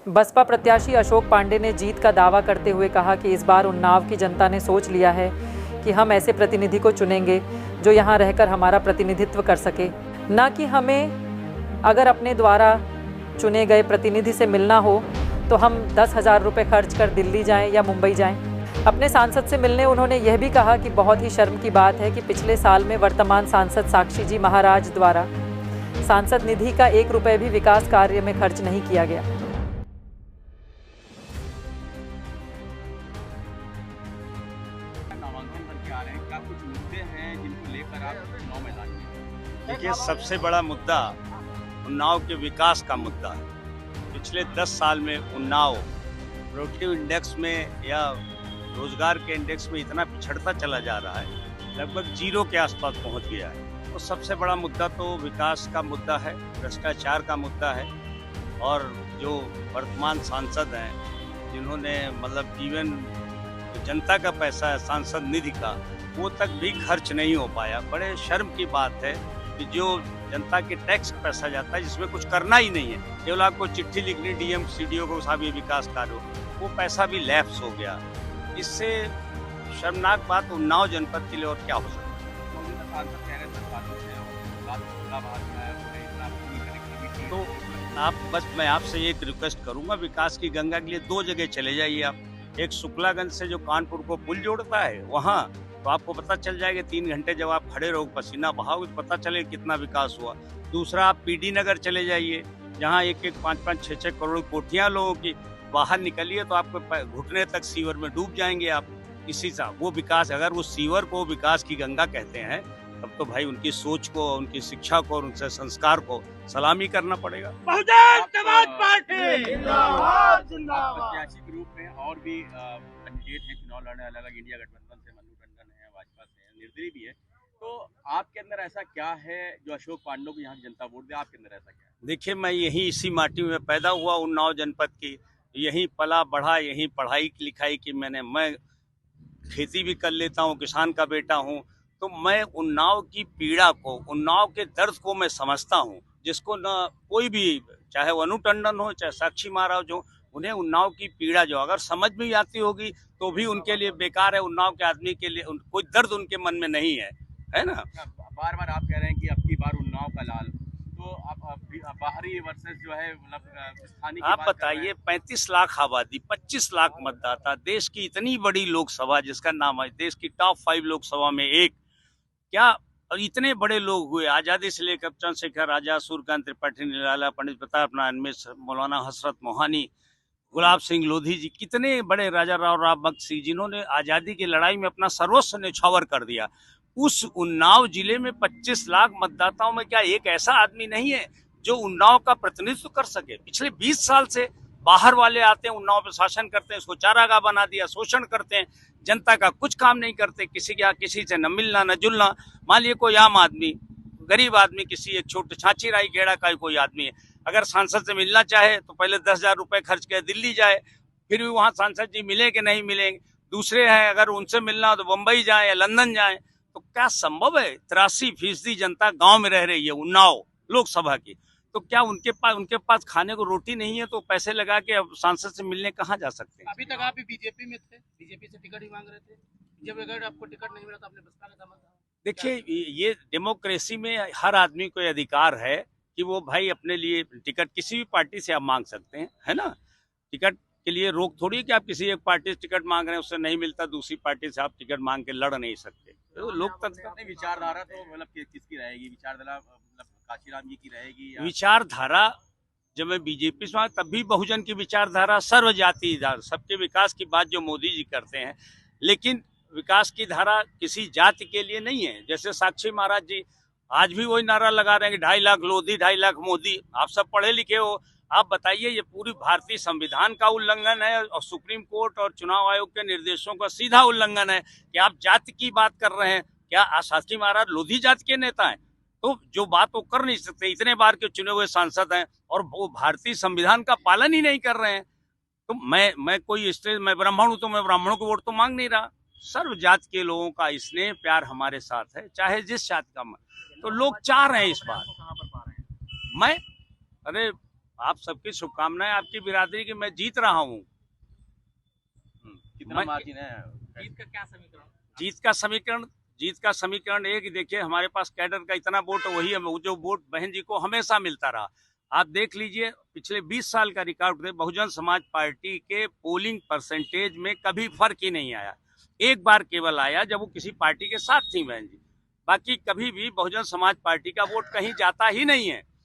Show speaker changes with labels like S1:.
S1: बसपा प्रत्याशी अशोक पांडे ने जीत का दावा करते हुए कहा कि इस बार उन्नाव की जनता ने सोच लिया है कि हम ऐसे प्रतिनिधि को चुनेंगे जो यहाँ रहकर हमारा प्रतिनिधित्व कर सके, न कि हमें अगर अपने द्वारा चुने गए प्रतिनिधि से मिलना हो तो हम 10,000 रुपये खर्च कर दिल्ली जाएं या मुंबई जाएं। अपने सांसद से मिलने उन्होंने यह भी कहा कि बहुत ही शर्म की बात है कि पिछले साल में वर्तमान सांसद साक्षी जी महाराज द्वारा सांसद निधि का 1 रुपये भी विकास कार्य में खर्च नहीं किया गया।
S2: देखिए, सबसे बड़ा मुद्दा उन्नाव के विकास का मुद्दा है। पिछले 10 साल में उन्नाव प्रोडक्टिव इंडेक्स में या रोजगार के इंडेक्स में इतना पिछड़ता चला जा रहा है, लगभग 0 के आसपास पहुंच गया है। तो सबसे बड़ा मुद्दा तो विकास का मुद्दा है, भ्रष्टाचार का मुद्दा है। और जो वर्तमान सांसद हैं, जिन्होंने मतलब इवन जनता का पैसा है सांसद निधि का, वो तक भी खर्च नहीं हो पाया। बड़े शर्म की बात है कि जो जनता के टैक्स का पैसा जाता है, जिसमें कुछ करना ही नहीं है, केवल आपको चिट्ठी लिखनी डीएम सीडीओ को, साहब ये विकास कार्य हो, वो पैसा भी लैप्स हो गया। इससे शर्मनाक बात उन्नाव जनपद के लिए और क्या हो सकता है। तो आप बस मैं आपसे एक रिक्वेस्ट करूंगा, विकास की गंगा के लिए 2 जगह चले जाइए आप। एक शुक्लागंज से जो कानपुर को पुल जोड़ता है वहाँ, तो आपको पता चल जाएगा 3 घंटे जब आप खड़े रहो पसीना बहाओगे तो पता चले कितना विकास हुआ। दूसरा, आप पीडी नगर चले जाइए, जहाँ 1-1, 5-5, 6-6 करोड़ कोठियाँ लोगों की, बाहर निकलिए तो आपको घुटने तक सीवर में डूब जाएंगे आप। इसी से वो विकास, अगर वो सीवर को विकास की गंगा कहते हैं, तब तो भाई उनकी सोच को, उनकी शिक्षा को और उनसे संस्कार को सलामी करना पड़ेगा।
S3: बहुजन समाज पार्टी जिंदाबाद जिंदाबाद। प्रत्याशी के रूप में और भी कैंडिडेट हैं चुनाव लड़ने, अलग इंडिया गठबंधन से मनु टंडन है, भाजपा से है, निर्दलीय भी है। तो आपके अंदर ऐसा क्या है जो अशोक पांडे को यहाँ की जनता वोट दे? आपके अंदर ऐसा क्या है?
S2: देखिए, मैं यही इसी माटी में पैदा हुआ, उन्नाव जनपद की, यहीं पला बढ़ा, यहीं पढ़ाई लिखाई की मैंने। मैं खेती भी कर लेता हूँ, किसान का बेटा हूँ। तो मैं उन्नाव की पीड़ा को, उन्नाव के दर्द को मैं समझता हूँ, जिसको न कोई भी, चाहे वो अनु टंडन हो, चाहे साक्षी महाराज हो, उन्हें उन्नाव की पीड़ा जो अगर समझ में आती होगी तो भी उनके लिए बेकार है। उन्नाव के आदमी के लिए कोई दर्द उनके मन में नहीं है ना।
S3: बार बार आप कह रहे हैं कि अब की बार उन्नाव का लाल, तो आप बाहरी वर्सेस जो है मतलब स्थानीय,
S2: आप बताइए, 35 लाख आबादी, 25 लाख मतदाता, देश की इतनी बड़ी लोकसभा जिसका नाम है देश की टॉप 5 लोकसभा में एक, क्या और इतने बड़े लोग हुए आजादी से लेकर चंद्रशेखर आजाद, सूर्यकांत त्रिपाठी, निराला, पंडित प्रताप नारायण, मौलाना हसरत मोहानी, गुलाब सिंह लोधी जी, कितने बड़े, राजा राव भक्त सिंह, जिन्होंने आजादी की लड़ाई में अपना सर्वस्व न्यौछावर कर दिया। उस उन्नाव जिले में 25 लाख मतदाताओं में क्या एक ऐसा आदमी नहीं है जो उन्नाव का प्रतिनिधित्व कर सके? पिछले 20 साल से बाहर वाले आते हैं, उन्नाव पे शासन करते हैं, इसको चारागाह बना दिया, शोषण करते हैं, जनता का कुछ काम नहीं करते, किसी के यहाँ किसी से न मिलना न जुलना। मान लिया कोई आम आदमी, गरीब आदमी, किसी एक छोटे छाछी राई गेड़ा का कोई आदमी है, अगर सांसद से मिलना चाहे तो पहले 10,000 रुपए खर्च के दिल्ली जाए, फिर भी वहाँ सांसद जी मिले कि नहीं मिलेंगे। दूसरे हैं, अगर उनसे मिलना हो तो बम्बई जाए या लंदन जाए। तो क्या संभव है? 83% जनता गांव में रह रही है उन्नाव लोकसभा की, तो क्या उनके पास खाने को रोटी नहीं है तो पैसे लगा के अब सांसद से मिलने कहाँ जा सकते हैं?
S3: अभी तक आप बीजेपी में थे, बीजेपी से टिकट ही मांग रहे थे, जब अगर आपको टिकट नहीं मिला तो आपने बसपा का दामन था।
S2: देखिए, ये डेमोक्रेसी में हर आदमी को अधिकार है कि वो भाई अपने लिए टिकट किसी भी पार्टी से आप मांग सकते हैं, है ना। टिकट के लिए रोक थोड़ी कि आप किसी एक पार्टी से टिकट मांग रहे हैं, उससे नहीं मिलता, दूसरी पार्टी से आप टिकट मांग के लड़ नहीं सकते। तो लोकतंत्र
S3: विचारधारा तो मतलब किसकी रहेगी? विचारधारा मतलब काशीराम जी की रहेगी या?
S2: विचारधारा, जब मैं बीजेपी से आया तब भी बहुजन की विचारधारा, सर्व जाति, सबके विकास की बात जो मोदी जी करते हैं, लेकिन विकास की धारा किसी जाति के लिए नहीं है। जैसे साक्षी महाराज जी आज भी वही नारा लगा रहे हैं कि 2.5 लाख लोधी, 2.5 लाख मोदी। आप सब पढ़े लिखे हो, आप बताइए, ये पूरी भारतीय संविधान का उल्लंघन है और सुप्रीम कोर्ट और चुनाव आयोग के निर्देशों का सीधा उल्लंघन है कि आप जाति की बात कर रहे हैं। क्या साक्षी महाराज लोधी जाति के नेता हैं? तो जो बात वो कर नहीं सकते, इतने बार के चुने हुए सांसद हैं और वो भारतीय संविधान का पालन ही नहीं कर रहे हैं। तो मैं कोई स्टेज, मैं ब्राह्मण हूं तो मैं ब्राह्मणों को वोट तो मांग नहीं रहा। सर्व जाति के लोगों का स्नेह प्यार हमारे साथ है, चाहे जिस जाति का। तो लोग चाह रहे हैं इस बार। मैं, अरे आप सबकी शुभकामनाएं, आपकी बिरादरी की मैं जीत रहा हूँ।
S3: कितना
S2: मैं-
S3: मार्जिन है?
S4: जीत का क्या समीकरण?
S2: जीत का समीकरण एक ही देखिए, हमारे पास कैडर का इतना वोट वही है जो वोट बहन जी को हमेशा मिलता रहा। आप देख लीजिए पिछले 20 साल का रिकॉर्ड थे, बहुजन समाज पार्टी के पोलिंग परसेंटेज में कभी फर्क ही नहीं आया। एक बार केवल आया जब वो किसी पार्टी के साथ थी बहन जी, बाकी कभी भी बहुजन समाज पार्टी का वोट कहीं जाता ही नहीं है।